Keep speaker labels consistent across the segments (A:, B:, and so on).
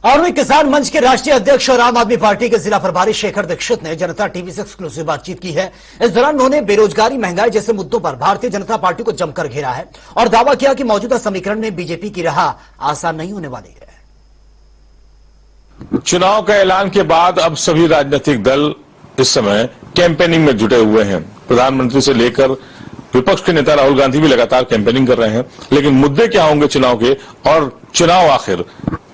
A: और वहीं किसान मंच के राष्ट्रीय अध्यक्ष और आम आदमी पार्टी के जिला प्रभारी शेखर दीक्षित ने जनता टीवी से एक्सक्लूसिव बातचीत की है। इस दौरान उन्होंने बेरोजगारी, महंगाई जैसे मुद्दों पर भारतीय जनता पार्टी को जमकर घेरा है और दावा किया कि मौजूदा समीकरण में बीजेपी की राह आसान नहीं होने वाली है।
B: चुनाव का ऐलान के बाद अब सभी राजनीतिक दल इस समय कैंपेनिंग में जुटे हुए हैं। प्रधानमंत्री से लेकर विपक्ष के नेता राहुल गांधी भी लगातार कैंपेनिंग कर रहे हैं। लेकिन मुद्दे क्या होंगे चुनाव के, और चुनाव आखिर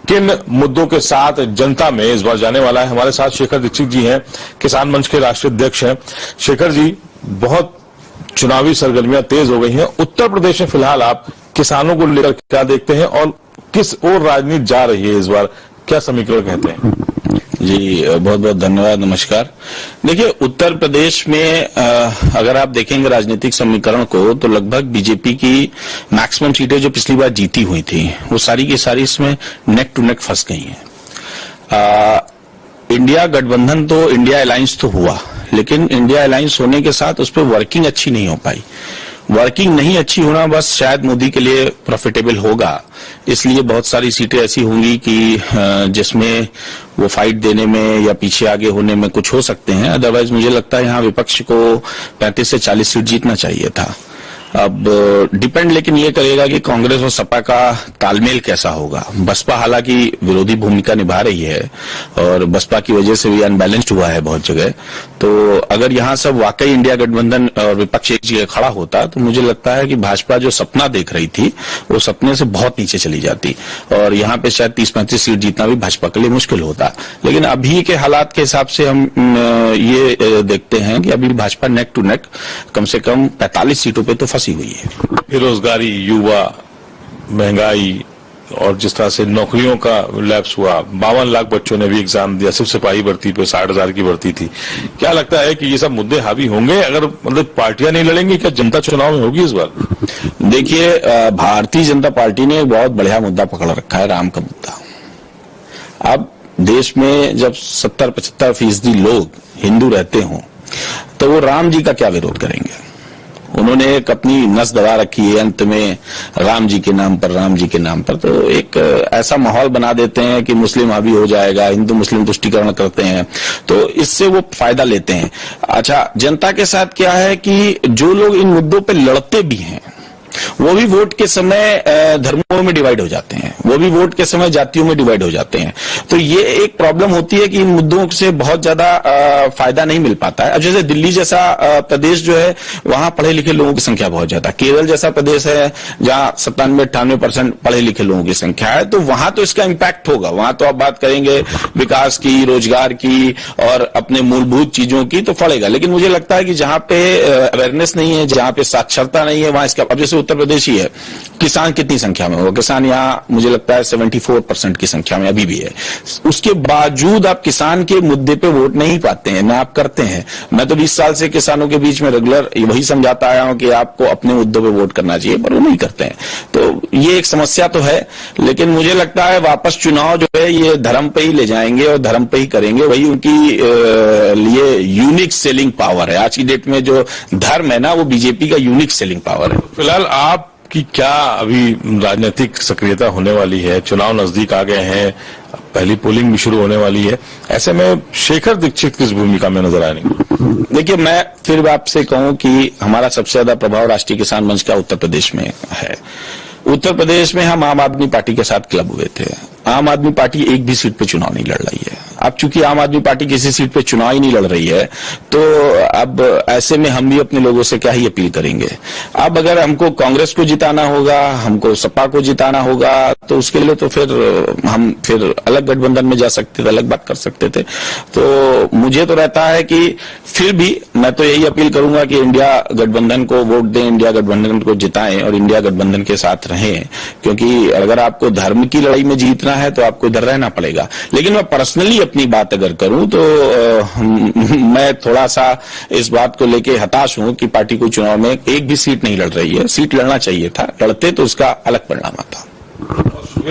B: किन मुद्दों के साथ जनता में इस बार जाने वाला है। हमारे साथ शेखर दीक्षित जी हैं, किसान मंच के राष्ट्रीय अध्यक्ष हैं। शेखर जी, बहुत चुनावी सरगर्मियां तेज हो गई हैं। उत्तर प्रदेश में फिलहाल आप किसानों को लेकर क्या देखते हैं और किस ओर राजनीति जा रही है इस बार, क्या समीकरण कहते हैं?
C: जी बहुत बहुत धन्यवाद, नमस्कार। देखिए, उत्तर प्रदेश में अगर आप देखेंगे राजनीतिक समीकरण को तो लगभग बीजेपी की मैक्सिमम सीटें जो पिछली बार जीती हुई थी वो सारी की सारी इसमें नेक टू नेक फंस गई हैं। इंडिया गठबंधन तो इंडिया अलायंस तो हुआ, लेकिन इंडिया अलायंस होने के साथ उस पर वर्किंग अच्छी नहीं हो पाई। वर्किंग नहीं अच्छी होना बस शायद मोदी के लिए प्रॉफिटेबल होगा, इसलिए बहुत सारी सीटें ऐसी होंगी कि जिसमें वो फाइट देने में या पीछे आगे होने में कुछ हो सकते हैं। अदरवाइज मुझे लगता है यहाँ विपक्ष को 35 से 40 सीट जीतना चाहिए था। अब डिपेंड लेकिन ये करेगा कि कांग्रेस और सपा का तालमेल कैसा होगा। बसपा हालांकि विरोधी भूमिका निभा रही है और बसपा की वजह से भी अनबैलेंस्ड हुआ है बहुत जगह। तो अगर यहाँ सब वाकई इंडिया गठबंधन और विपक्ष एक जगह खड़ा होता तो मुझे लगता है कि भाजपा जो सपना देख रही थी वो सपने से बहुत नीचे चली जाती और यहाँ पे शायद 30-35 सीट जीतना भी भाजपा के लिए मुश्किल होता। लेकिन अभी के हालात के हिसाब से हम ये देखते हैं कि अभी भाजपा नेक टू नेक कम से कम 45 सीटों पर तो फंसी हुई है।
B: बेरोजगारी, युवा, महंगाई और जिस तरह से नौकरियों का लैप्स हुआ, 52 लाख बच्चों ने भी एग्जाम दिया, सिर्फ सिपाही भर्ती पे 60,000 की भर्ती थी। क्या लगता है कि ये सब मुद्दे हावी होंगे अगर मतलब पार्टियां नहीं लड़ेंगी? क्या जनता चुनाव में होगी इस बार?
C: देखिए, भारतीय जनता पार्टी ने एक बहुत बढ़िया मुद्दा पकड़ रखा है, राम का मुद्दा। अब देश में जब 70-75% लोग हिंदू रहते हों तो वो राम जी का क्या विरोध करेंगे? उन्होंने एक अपनी नस दबा रखी है अंत में राम जी के नाम पर, राम जी के नाम पर। तो एक ऐसा माहौल बना देते हैं कि मुस्लिम हावी हो जाएगा, हिंदू मुस्लिम तुष्टीकरण करते हैं, तो इससे वो फायदा लेते हैं। अच्छा, जनता के साथ क्या है कि जो लोग इन मुद्दों पे लड़ते भी हैं वो भी वोट के समय धर्मों में डिवाइड हो जाते हैं, वो भी वोट के समय जातियों में डिवाइड हो जाते हैं। तो ये एक प्रॉब्लम होती है कि इन मुद्दों से बहुत ज्यादा फायदा नहीं मिल पाता है। अब जैसे दिल्ली जैसा प्रदेश जो है वहां पढ़े लिखे लोगों की संख्या बहुत ज्यादा, केरल जैसा प्रदेश है जहां 97-98% पढ़े लिखे लोगों की संख्या है, तो वहां तो इसका इम्पैक्ट होगा। वहां तो आप बात करेंगे विकास की, रोजगार की और अपने मूलभूत चीजों की तो पड़ेगा। लेकिन मुझे लगता है कि जहां पे अवेयरनेस नहीं है, जहां पे साक्षरता नहीं है, वहां इसका, अब जैसे उत्तर प्रदेश ही है, किसान कितनी संख्या में होगा? किसान यहाँ मुझे लगता है 74% की संख्या में अभी भी है। उसके बावजूद आप किसान के मुद्दे पे वोट नहीं पाते हैं, ना आप करते हैं। मैं तो 20 साल से किसानों के बीच में रेगुलर वही समझाता आया हूं कि आपको अपने मुद्दों पे वोट करना चाहिए, पर वो नहीं करते हैं। तो ये एक समस्या तो है, लेकिन मुझे लगता है वापस चुनाव जो है ये धर्म पे ही ले जाएंगे और धर्म पे ही करेंगे। वही उनकी लिए यूनिक सेलिंग पावर है। आज की डेट में जो धर्म है ना, वो बीजेपी का यूनिक सेलिंग पावर है।
B: फिलहाल आपकी क्या अभी राजनीतिक सक्रियता होने वाली है? चुनाव नजदीक आ गए हैं, पहली पोलिंग भी शुरू होने वाली है, ऐसे में शेखर दीक्षित किस भूमिका में नजर आएंगे?
C: देखिए, मैं फिर आपसे कहूं कि हमारा सबसे ज्यादा प्रभाव राष्ट्रीय किसान मंच का उत्तर प्रदेश में है। उत्तर प्रदेश में हम आम आदमी पार्टी के साथ क्लब हुए थे। आम आदमी पार्टी एक भी सीट पे चुनाव नहीं लड़ रही है। अब चूंकि आम आदमी पार्टी किसी सीट पे चुनाव ही नहीं लड़ रही है, तो अब ऐसे में हम भी अपने लोगों से क्या ही अपील करेंगे। अब अगर हमको कांग्रेस को जिताना होगा, हमको सपा को जिताना होगा, तो उसके लिए तो फिर हम फिर अलग गठबंधन में जा सकते थे, अलग बात कर सकते थे। तो मुझे तो रहता है कि फिर भी मैं तो यही अपील करूंगा कि इंडिया गठबंधन को वोट दें, इंडिया गठबंधन को जिताएं और इंडिया गठबंधन के साथ रहें, क्योंकि अगर आपको धर्म की लड़ाई में जीतना है तो आपको इधर रहना पड़ेगा। लेकिन मैं पर्सनली अपनी बात अगर करूं तो मैं थोड़ा सा इस बात को लेके हताश हूं कि पार्टी को चुनाव में एक भी सीट नहीं लड़ रही है। सीट लड़ना चाहिए था, लड़ते तो उसका अलग परिणाम आता।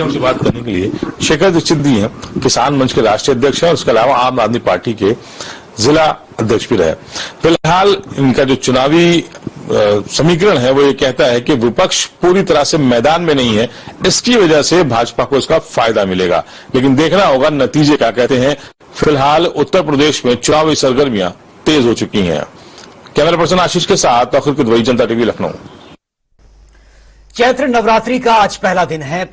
B: हमसे बात करने के लिए शेखर दीक्षित जी हैं, किसान मंच के राष्ट्रीय अध्यक्ष हैं और उसके अलावा आम आदमी पार्टी के जिला अध्यक्ष भी रहे। फिलहाल इनका जो चुनावी समीकरण है वो ये कहता है कि विपक्ष पूरी तरह से मैदान में नहीं है, इसकी वजह से भाजपा को इसका फायदा मिलेगा। लेकिन देखना होगा नतीजे क्या कहते हैं। फिलहाल उत्तर प्रदेश में चुनावी सरगर्मियां तेज हो चुकी हैं। कैमरा पर्सन आशीष के साथ तौफीक किदवई, जनता टीवी, लखनऊ।
A: चैत्र नवरात्रि का आज पहला दिन है।